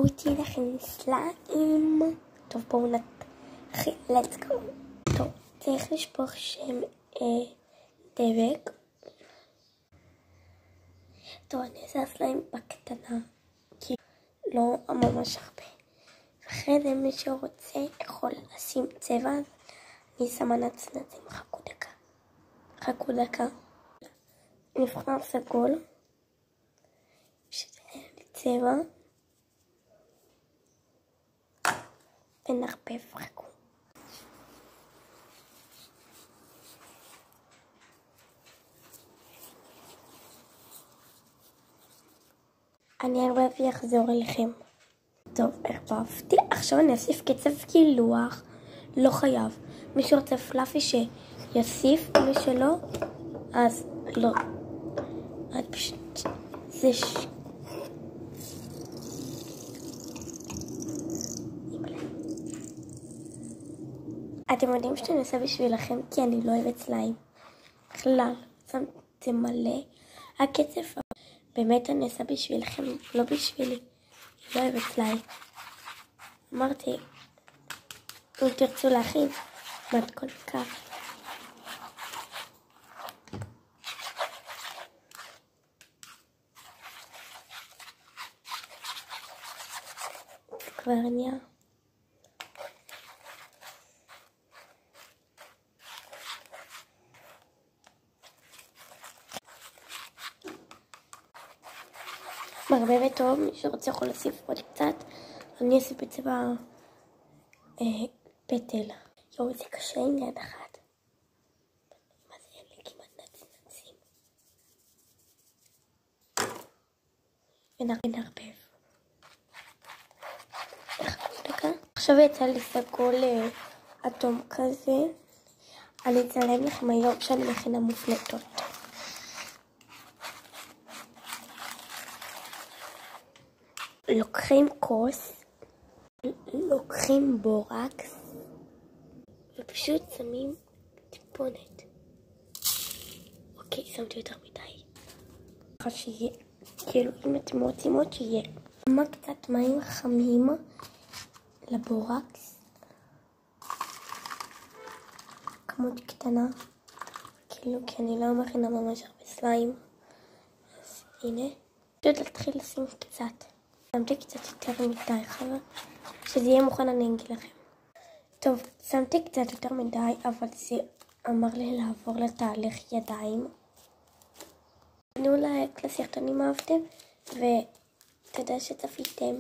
בואו איתי להכין סליים. טוב, בואו נתחיל, let's go. טוב, צריך לשפוך שם דבק. טוב, אני אעשה סליים בקטנה, כי לא ממש הרבה. אחרי זה מי שרוצה יכול לשים צבע, אז אני שמה נצנצים. חכו דקה. נבחר סגול, שזה צבע, ונרפף. חכו. אני ארבב ויחזור אליכם. טוב, הרבבתי. עכשיו אני אוסיף קצב קילוח. לא חייב. מי שרוצה פלאפי שיוסיף, מי שלא, אז לא. את פשוט... זה אתם יודעים שאני עושה בשבילכם, כי אני לא אוהבת סליים. בכלל, זה מלא. הקצב, באמת אני עושה בשבילכם, לא בשבילי. לא אוהבת סליים. אמרתי, אם תרצו להכין, מתכון כך. כבר נהיה. מערבבת טוב, מי שרוצה יכול להוסיף עוד קצת. אני אוסיף בצבע פטל. יואו, זה קשה עם יד אחת. מה זה, אין לי כמעט נצנצים. ונרבב. עכשיו יצא לי סגול אדום כזה. אני אצלם לכם היום שאני מכינה מופלטות. לוקחים כוס, לוקחים בורקס, ופשוט שמים טיפונת. אוקיי, שמתי יותר מדי. ככה שיהיה, כאילו אם אתם רוצים עוד שיהיה. שמה קצת מים חמים לבורקס. כמות קטנה. כאילו, כי אני לא מכינה ממש הרבה סליים. אז הנה. פשוט להתחיל לשים קצת. שמתי קצת יותר מדי, חבר. כשזה יהיה מוכן אני אגיד לכם. טוב, שמתי קצת יותר מדי, אבל זה אמר לי לעבור לתהליך ידיים. תנו לייק לסרטונים אהבתם, ותודה שצפיתם.